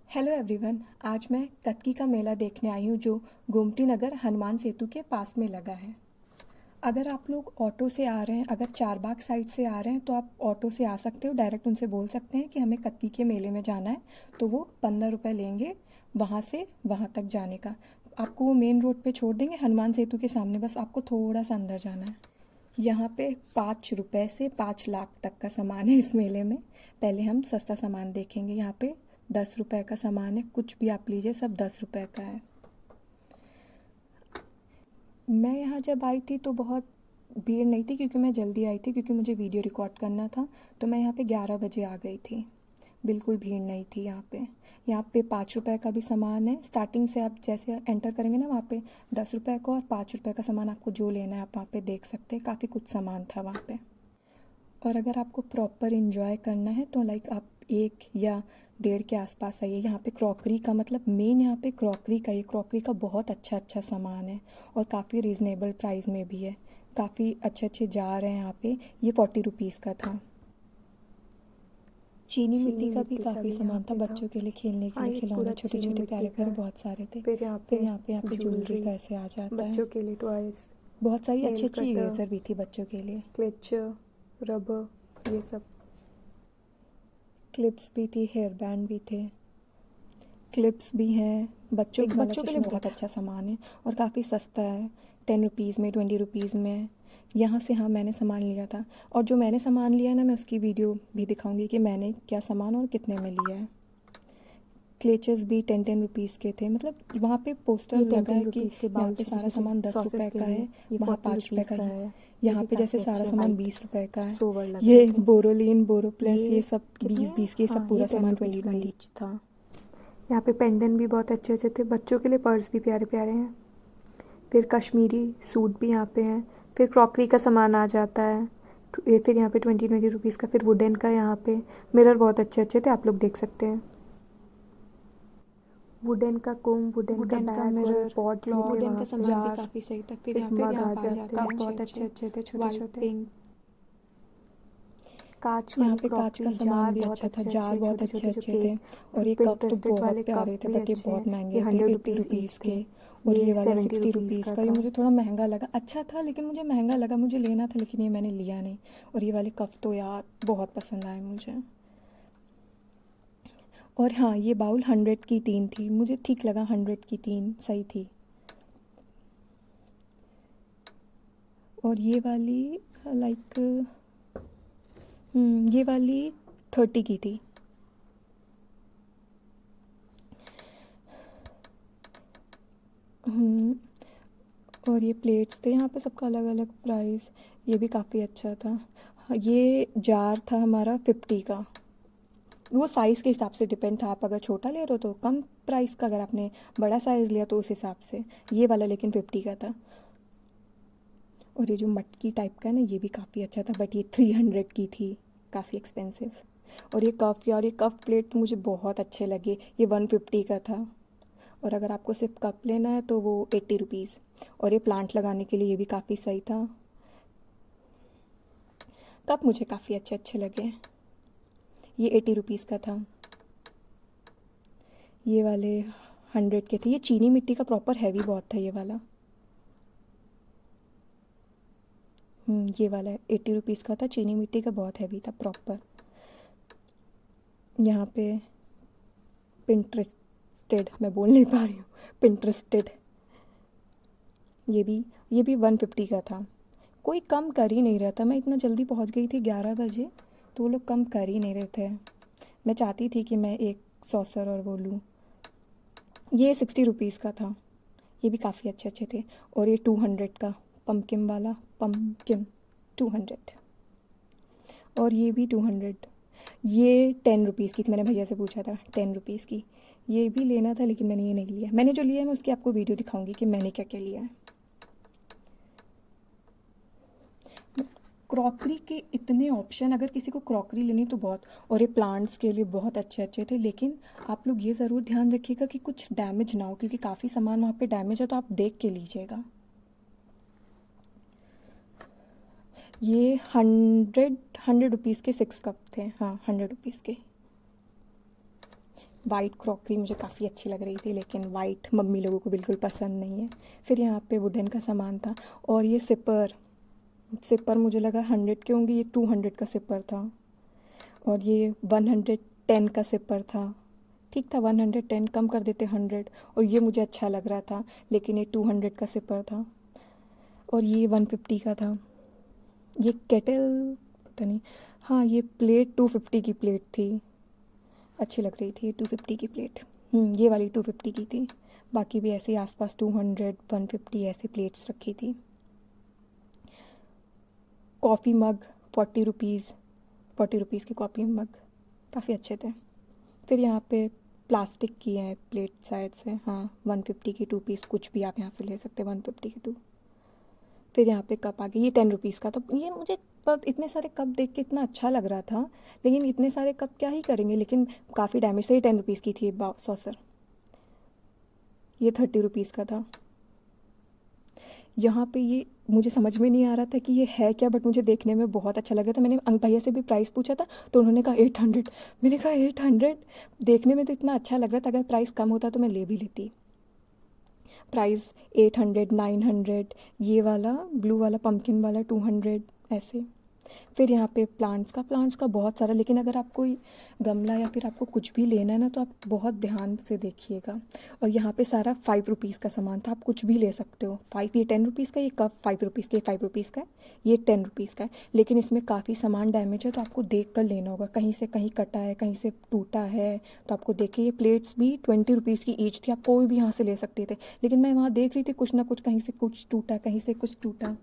Hello everyone. आज मैं कत्की का मेला देखने आई हूँ जो गोमती नगर हनुमान सेतु के पास में लगा है। अगर आप लोग ऑटो से आ रहे हैं, अगर चारबाग साइड से आ रहे हैं तो आप ऑटो से आ सकते हो। डायरेक्ट उनसे बोल सकते हैं कि हमें कत्की के मेले में जाना है, तो वो 15 रुपये लेंगे वहाँ से वहाँ तक जाने का। आपको वो मेन रोड पे छोड़ देंगे हनुमान सेतु के सामने, बस आपको थोड़ा सा अंदर जाना है। यहाँ पे 5 रुपये से 5 लाख तक का सामान है इस मेले में। पहले हम सस्ता सामान देखेंगे। यहाँ पे 10 रुपये का सामान है, कुछ भी आप लीजिए, सब 10 रुपये का है। मैं यहाँ जब आई थी तो बहुत भीड़ नहीं थी, क्योंकि मैं जल्दी आई थी, क्योंकि मुझे वीडियो रिकॉर्ड करना था। तो मैं यहाँ पे 11 बजे आ गई थी। बिल्कुल भीड़ नहीं थी यहाँ पे। यहाँ पे 5 रुपये का भी सामान है। स्टार्टिंग से आप जैसे एंटर करेंगे ना, वहाँ पे 10 रुपये का और 5 रुपये का सामान आपको जो लेना है आप वहाँ पे देख सकते हैं। काफ़ी कुछ सामान था वहाँ पे। और अगर आपको प्रॉपर इन्जॉय करना है तो लाइक आप 1 या 1.5 के आसपास आइए। यहाँ पे क्रॉकरी का, मतलब मेन यहाँ पे क्रॉकरी का, ये क्रॉकरी का बहुत अच्छा अच्छा सामान है और काफ़ी रीज़नेबल प्राइस में भी है। काफ़ी अच्छे अच्छे जार हैं यहाँ पे। ये 40 रुपीज़ का था। चीनी मिट्टी का भी काफ़ी सामान था, बच्चों के लिए खेलने के लिए खिलौने छोटे छोटे प्यारे प्यारे बहुत सारे थे। फिर यहाँ पे ज्वेलरी का ऐसे आ जाता है। बच्चों के लिए टॉयज, बहुत सारी नेल अच्छी अच्छी कटर, इरेजर भी थी बच्चों के लिए। क्लेचर, रबर, ये सब। क्लिप्स भी थी, हेयर बैंड भी थे, क्लिप्स भी हैं। बच्चों के लिए बहुत अच्छा सामान है और काफ़ी सस्ता है। 10 रुपीज़ में, 20 रुपीज़ में। यहाँ से हाँ, मैंने सामान लिया था। और जो मैंने सामान लिया है ना, मैं उसकी वीडियो भी दिखाऊंगी कि मैंने क्या सामान और कितने में लिया है। क्लेचेस भी 10-10 रुपीज़ के थे। मतलब वहाँ पे पोस्टर लगा है कि यहाँ पे सारा सामान 10 रुपये का है, वहाँ 5 रुपये का है। यहाँ पे जैसे सारा सामान 20 रुपये का है। ये बोरोलिन, बोरोप्लस, ये सब 20-20 के, सब पूरा सामान 20-20 ईच था। यहाँ पे पेंडेंट भी बहुत अच्छे अच्छे थे। बच्चों के लिए पर्स भी प्यारे प्यारे हैं। फिर कश्मीरी सूट भी यहाँ पे हैं। फिर क्रॉकरी का सामान आ जाता है। ये फिर यहाँ पे 20-20 रुपीज़ का। फिर वुडन का यहाँ पे मिरर बहुत अच्छे अच्छे थे, आप लोग देख सकते हैं। वुडन का कोम, वुडन का बैग और पॉट भी थे वुडन का वहाँ पे। सामान भी काफ़ी सही था। फिर यहाँ पे मग आ कप आ जाते जाते हैं, हैं बहुत अच्छे अच्छे अच्छे, अच्छे थे, छोटे वाइट छोटे। पिंक। कांच यहाँ वाली पे कांच का क्रॉकरी, सामान जार भी बहुत अच्छा था, अच्छे जार अच्छे, बहुत छोटे अच्छे छोटे जो अच्छे थे। केक और ये कप तो इंटरेस्टेड वाले बहुत प्यारे कप थे, भी बट ये अच्छे बहुत हैं। महंगे ये थे, 100 रुपीज़ 80 रुपीज़ ईच थे। के। और ये वाला 70 60 रुपीज़ रुपीज़ का का। ये था। मुझे थोड़ा महंगा लगा। अच्छा था लेकिन मुझे महंगा लगा, मुझे लेना था लेकिन ये मैंने लिया नहीं। और ये वाले कप तो यार बहुत पसंद आए मुझे। और हाँ, ये बाउल 100 की 3 थी, मुझे ठीक लगा। 100 की 3 सही थी। और ये वाली लाइक ये वाली 30 की थी। और ये प्लेट्स थे, यहाँ पे सबका अलग अलग प्राइस। ये भी काफ़ी अच्छा था। ये जार था हमारा 50 का। वो साइज़ के हिसाब से डिपेंड था, आप अगर छोटा ले रहे हो तो कम प्राइस का, अगर आपने बड़ा साइज़ लिया तो उस हिसाब से। ये वाला लेकिन 50 का था। और ये जो मटकी टाइप का है ना, ये भी काफ़ी अच्छा था, बट ये 300 की थी, काफ़ी एक्सपेंसिव। और ये कप, यार ये कप प्लेट मुझे बहुत अच्छे लगे। ये 150 का था। और अगर आपको सिर्फ कप लेना है तो वो 80 रुपीज़। और ये प्लांट लगाने के लिए ये भी काफ़ी सही था। कप मुझे काफ़ी अच्छे अच्छे लगे। ये 80 रुपीज़ का था। ये वाले 100 के थे। ये चीनी मिट्टी का प्रॉपर हैवी बहुत था ये वाला। ये वाला 80 रुपीज़ का था, चीनी मिट्टी का बहुत हैवी था प्रॉपर। यहाँ पे पिंटरेस्टेड, मैं बोल नहीं पा रही हूँ, पिंटरेस्टेड। ये भी 150 का था। कोई कम कर ही नहीं रहा था। मैं इतना जल्दी पहुँच गई थी 11 बजे, तो वो लोग कम कर ही नहीं रहे थे। मैं चाहती थी कि मैं एक सॉसर और वो लूँ। ये 60 रुपीज़ का था। ये भी काफ़ी अच्छे अच्छे थे। और ये 200 का पम्पकिन वाला, पम्पकिन 200। और ये भी 200। ये 10 रुपीज़ की थी, मैंने भैया से पूछा था 10 रुपीज़ की। ये भी लेना था लेकिन मैंने ये नहीं लिया। मैंने जो लिया है मैं उसकी आपको वीडियो दिखाऊंगी कि मैंने क्या क्या लिया है। क्रॉकरी के इतने ऑप्शन, अगर किसी को क्रॉकरी लेनी तो बहुत। और ये प्लांट्स के लिए बहुत अच्छे अच्छे थे, लेकिन आप लोग ये ज़रूर ध्यान रखिएगा कि कुछ डैमेज ना हो, क्योंकि काफ़ी सामान वहाँ पे डैमेज है, तो आप देख के लीजिएगा। ये 100 रुपीज़ के 6 कप थे। हाँ, 100 रुपीज़ के। वाइट क्रॉकरी मुझे काफ़ी अच्छी लग रही थी, लेकिन वाइट मम्मी लोगों को बिल्कुल पसंद नहीं है। फिर यहाँ पे वुडन का सामान था, और ये सिपर सिपर मुझे लगा 100 के होंगे, ये 200 का सिपर था। और ये 110 का सिपर था, ठीक था, 110 कम कर देते 100, और ये मुझे अच्छा लग रहा था, लेकिन ये 200 का सिपर था। और ये 150 का था। ये केटल पता नहीं, हाँ ये प्लेट 250 की प्लेट थी, अच्छी लग रही थी ये 250 की प्लेट। ये वाली 250 की थी, बाकी भी ऐसे ही आसपास 200 150 ऐसे प्लेट्स रखी थी। कॉफ़ी मग 40 रुपीज़, 40 रुपीज़ के कॉफ़ी मग काफ़ी अच्छे थे। फिर यहाँ पे प्लास्टिक की है प्लेट शायद से, हाँ 150 की 2 पीस, कुछ भी आप यहाँ से ले सकते हैं 150 की 2। फिर यहाँ पे कप आ गई, ये 10 रुपीज़ का था। ये मुझे पर इतने सारे कप देख के इतना अच्छा लग रहा था, लेकिन इतने सारे कप क्या ही करेंगे, लेकिन काफ़ी डैमेज से। ये 10 रुपीज़ की थी सॉसर, ये 30 रुपीज़ का था। यहाँ पे ये मुझे समझ में नहीं आ रहा था कि ये है क्या, बट मुझे देखने में बहुत अच्छा लग रहा था। मैंने भैया से भी प्राइस पूछा था, तो उन्होंने कहा 800। मैंने कहा 800, देखने में तो इतना अच्छा लग रहा था, अगर प्राइस कम होता तो मैं ले भी लेती। प्राइस 800 900, ये वाला ब्लू वाला पम्पकिन वाला 200 ऐसे। फिर यहाँ पे प्लांट्स का बहुत सारा, लेकिन अगर आप कोई गमला या फिर आपको कुछ भी लेना है ना, तो आप बहुत ध्यान से देखिएगा। और यहाँ पे सारा 5 रुपीज़ का सामान था, आप कुछ भी ले सकते हो। 5, ये 10 रुपीज़ का, ये कप 5 रुपीज़ का, ये 5 रुपीज़ का है, ये 10 रुपीज़ का है। लेकिन इसमें काफ़ी सामान डैमेज है, तो आपको देख कर लेना होगा, कहीं से कहीं कटा है, कहीं से टूटा है, तो आपको देखिए। ये प्लेट्स भी 20 रुपीज़ की ईच थी, आप कोई भी यहाँ से ले सकते थे, लेकिन मैं वहाँ देख रही थी कुछ ना कुछ, कहीं से कुछ टूटा, कहीं से कुछ टूटा।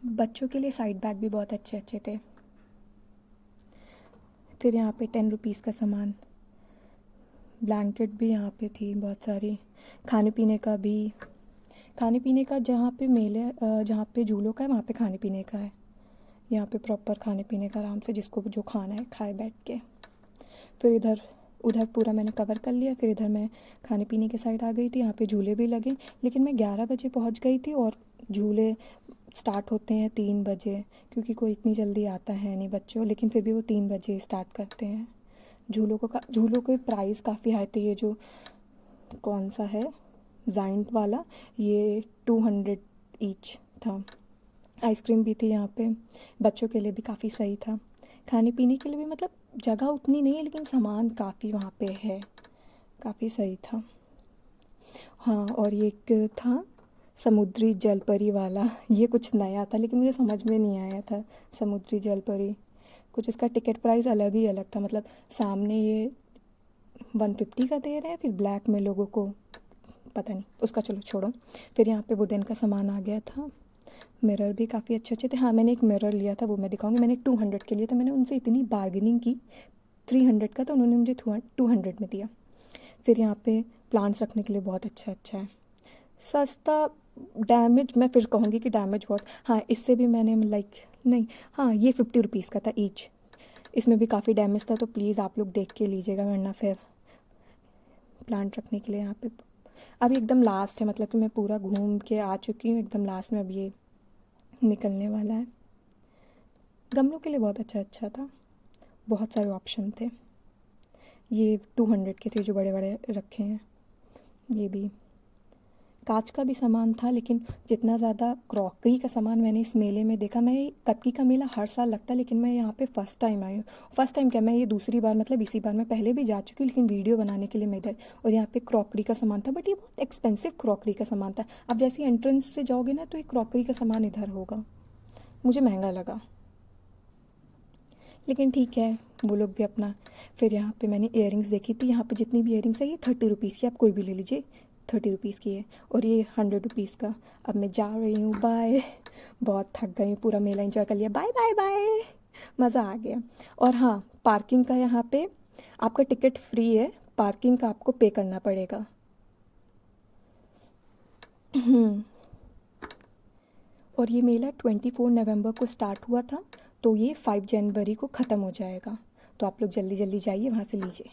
बच्चों के लिए साइड बैग भी बहुत अच्छे अच्छे थे। फिर यहाँ पे 10 रुपीज़ का सामान, ब्लैंकेट भी यहाँ पे थी बहुत सारी। खाने पीने का भी, खाने पीने का जहाँ पे मेले जहाँ पे झूलों का है, वहाँ पे खाने पीने का है। यहाँ पे प्रॉपर खाने पीने का, आराम से जिसको जो खाना है खाए बैठ के। फिर इधर उधर पूरा मैंने कवर कर लिया। फिर इधर मैं खाने पीने के साइड आ गई थी। यहाँ पे झूले भी लगे, लेकिन मैं 11 बजे पहुँच गई थी, और झूले स्टार्ट होते हैं 3 बजे, क्योंकि कोई इतनी जल्दी आता है नहीं बच्चों, लेकिन फिर भी वो 3 बजे स्टार्ट करते हैं। झूलों के प्राइस काफ़ी हाई थे। ये जो कौन सा है जाइंट वाला, ये 200 ईच था। आइसक्रीम भी थी यहाँ पे, बच्चों के लिए भी काफ़ी सही था। खाने पीने के लिए भी मतलब जगह उतनी नहीं है, लेकिन सामान काफ़ी वहाँ पे है, काफ़ी सही था। हाँ, और ये एक था समुद्री जलपरी वाला, ये कुछ नया था, लेकिन मुझे समझ में नहीं आया था। समुद्री जलपरी, कुछ इसका टिकट प्राइस अलग ही अलग था, मतलब सामने ये 150 का दे रहे हैं, फिर ब्लैक में लोगों को पता नहीं उसका, चलो छोड़ो। फिर यहाँ पे वुडन का सामान आ गया था। मिरर भी काफ़ी अच्छे अच्छे थे। हाँ, मैंने एक मिरर लिया था, वो मैं दिखाऊंगी। मैंने 200 के लिए था, मैंने उनसे इतनी बार्गेनिंग की, 300 का, तो उन्होंने मुझे 200 में दिया। फिर यहाँ पे प्लांट्स रखने के लिए बहुत अच्छा अच्छा है, सस्ता। डैमेज मैं फिर कहूँगी कि डैमेज बहुत, हाँ इससे भी मैंने लाइक नहीं, हाँ ये 50 रुपीज़ का था ईच। इसमें भी काफ़ी डैमेज था, तो प्लीज़ आप लोग देख के लीजिएगा, वरना फिर प्लांट रखने के लिए यहाँ पे। अब एकदम लास्ट है, मतलब कि मैं पूरा घूम के आ चुकी हूँ, एकदम लास्ट में अब ये निकलने वाला है। गमलों के लिए बहुत अच्छा अच्छा था, बहुत सारे ऑप्शन थे। ये 200 के थे जो बड़े बड़े रखे हैं। ये भी कांच का भी सामान था, लेकिन जितना ज़्यादा क्रॉकरी का सामान मैंने इस मेले में देखा, मैं कत्की का मेला हर साल लगता है, लेकिन मैं यहाँ पे फ़र्स्ट टाइम आई हूँ। फ़र्स्ट टाइम क्या, मैं ये दूसरी बार, मतलब इसी बार, मैं पहले भी जा चुकी हूँ लेकिन वीडियो बनाने के लिए मैं इधर। और यहाँ पे क्रॉकरी का सामान था, बट ये बहुत एक्सपेंसिव क्रॉकरी का सामान था। अब जैसे एंट्रेंस से जाओगे ना तो ये क्रॉकरी का सामान इधर होगा, मुझे महंगा लगा, लेकिन ठीक है, वो लोग भी अपना। फिर यहाँ पे मैंने इयररिंग्स देखी थी, यहाँ पे जितनी भी इयररिंग्स है ये 30 रुपीज़ की, आप कोई भी ले लीजिए, 30 रुपीज़ की है। और ये 100 रुपीज़ का। अब मैं जा रही हूँ, बाय। बहुत थक गई हूँ, पूरा मेला एंजॉय कर लिया, बाय बाय बाय, मज़ा आ गया। और हाँ, पार्किंग का यहाँ पे आपका टिकट फ्री है, पार्किंग का आपको पे करना पड़ेगा। और ये मेला 24 नवंबर को स्टार्ट हुआ था, तो ये 5 जनवरी को ख़त्म हो जाएगा, तो आप लोग जल्दी जल्दी जाइए, वहाँ से लीजिए।